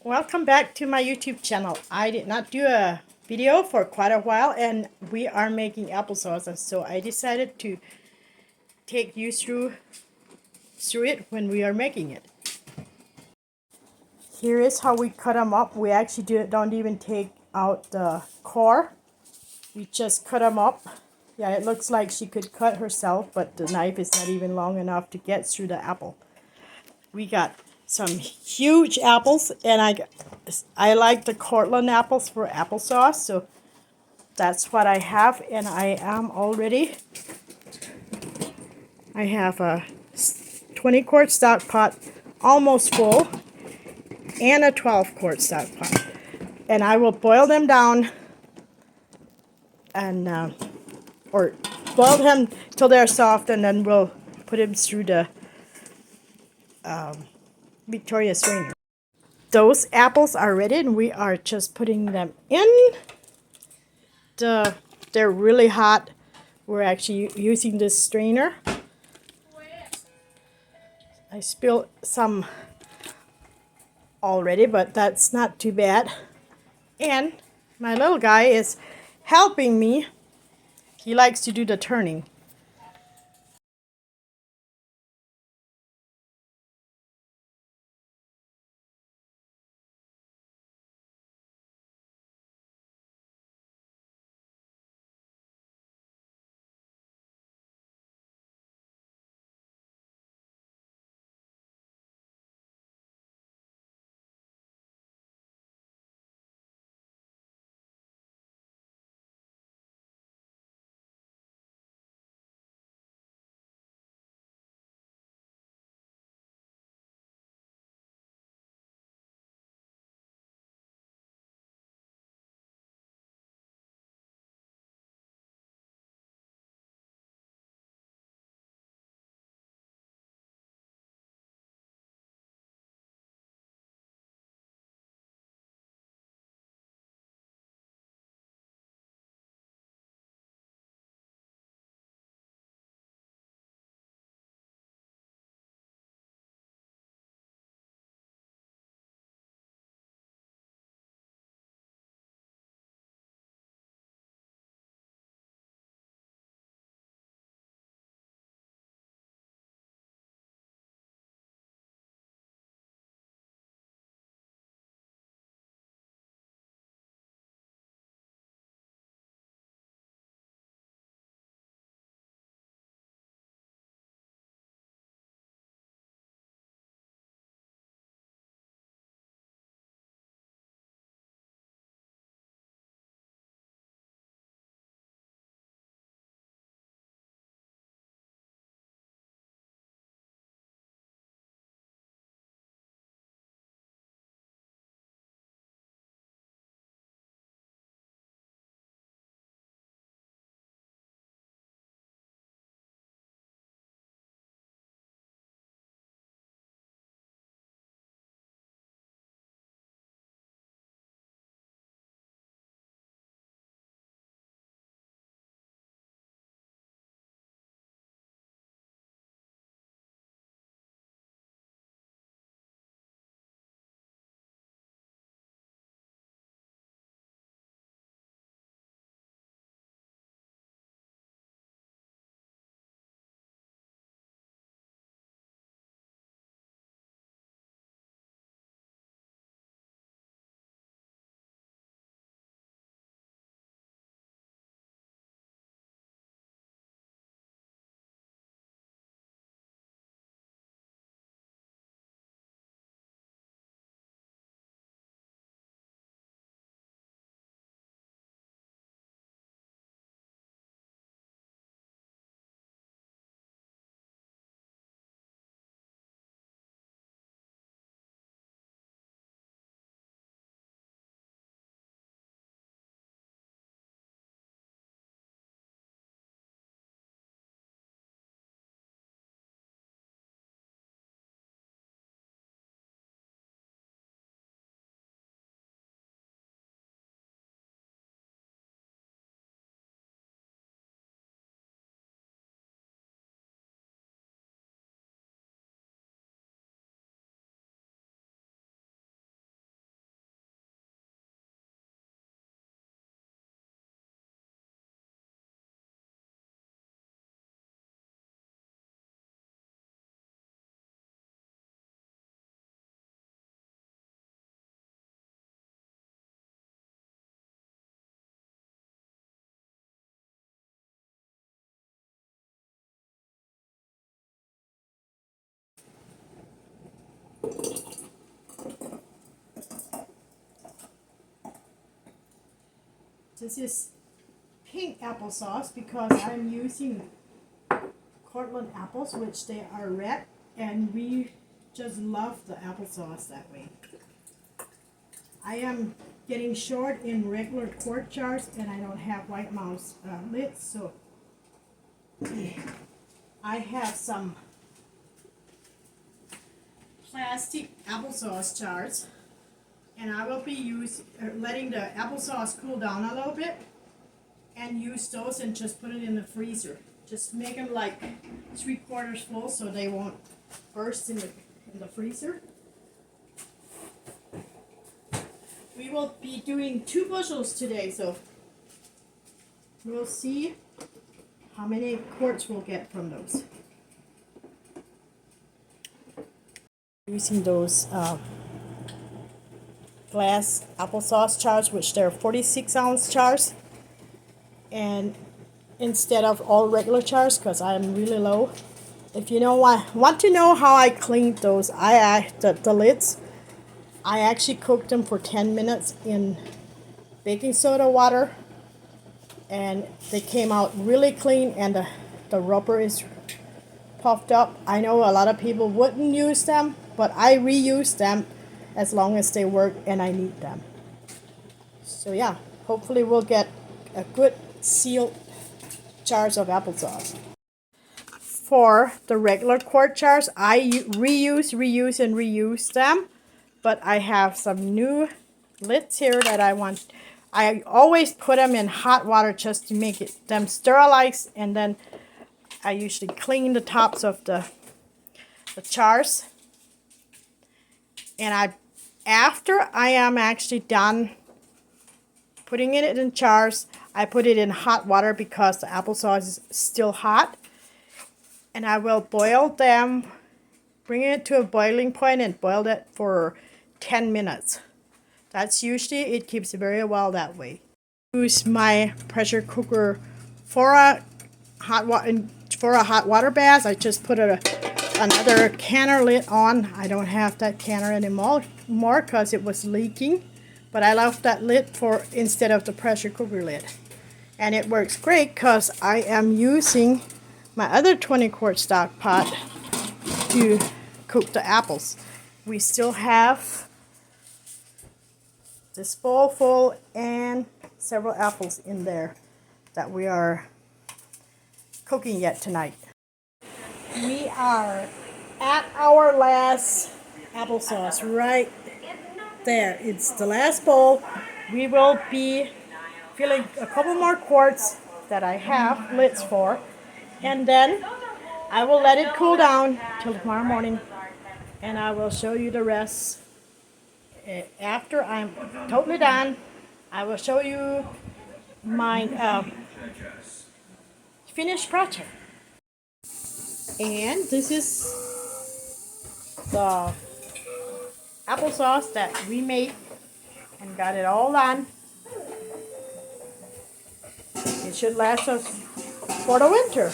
Welcome back to my YouTube channel. I did not do a video for quite a while and we are making applesauce, so I decided to take you through it when we are making it. Here is how we cut them up. We actually don't even take out the core. We just cut them up. Yeah, it looks like she could cut herself, but the knife is not even long enough to get through the apple. We got some huge apples, and I like the Cortland apples for applesauce, so that's what I have. And I have a 20-quart stock pot almost full and a 12-quart stock pot, and I will boil them down and or boil them till they're soft, and then we'll put them through the Victoria strainer. Those apples are ready, and we are just putting them in. They're really hot. We're actually using this strainer. I spilled some already, but that's not too bad. And my little guy is helping me. He likes to do the turning. This is pink applesauce because I'm using Cortland apples, which they are red, and we just love the applesauce that way. I am getting short in regular quart jars, and I don't have White Mouse lids, so I have some plastic applesauce jars, and I will be letting the applesauce cool down a little bit and use those and just put it in the freezer. Just make them like 3/4 full so they won't burst in the freezer. We will be doing 2 bushels today, so we'll see how many quarts we'll get from those. Using those glass applesauce jars, which they're 46-ounce jars, and instead of all regular jars, because I'm really low. If you want to know how I cleaned those, the lids, I actually cooked them for 10 minutes in baking soda water, and they came out really clean, and the rubber is puffed up. I know a lot of people wouldn't use them, but I reuse them as long as they work and I need them. So yeah, hopefully we'll get a good sealed jars of applesauce. For the regular quart jars, I reuse, and reuse them, but I have some new lids here that I always put them in hot water just to make them sterilized, and then I usually clean the tops of the jars. And after I am actually done putting it in jars, I put it in hot water because the applesauce is still hot. And I will boil them, bring it to a boiling point and boil it for 10 minutes. That's usually, it keeps very well that way. Use my pressure cooker for a hot water bath. I just put another canner lid on. I don't have that canner anymore because it was leaking, but I left that lid instead of the pressure cooker lid, and it works great because I am using my other 20-quart stock pot to cook the apples. We still have this bowl full and several apples in there that we are cooking yet tonight. We are at our last applesauce right there. It's the last bowl. We will be filling a couple more quarts that I have lids for, and then I will let it cool down till tomorrow morning, and I will show you the rest. After I'm totally done, I will show you my finished project. And this is the applesauce that we made and got it all done. It should last us for the winter.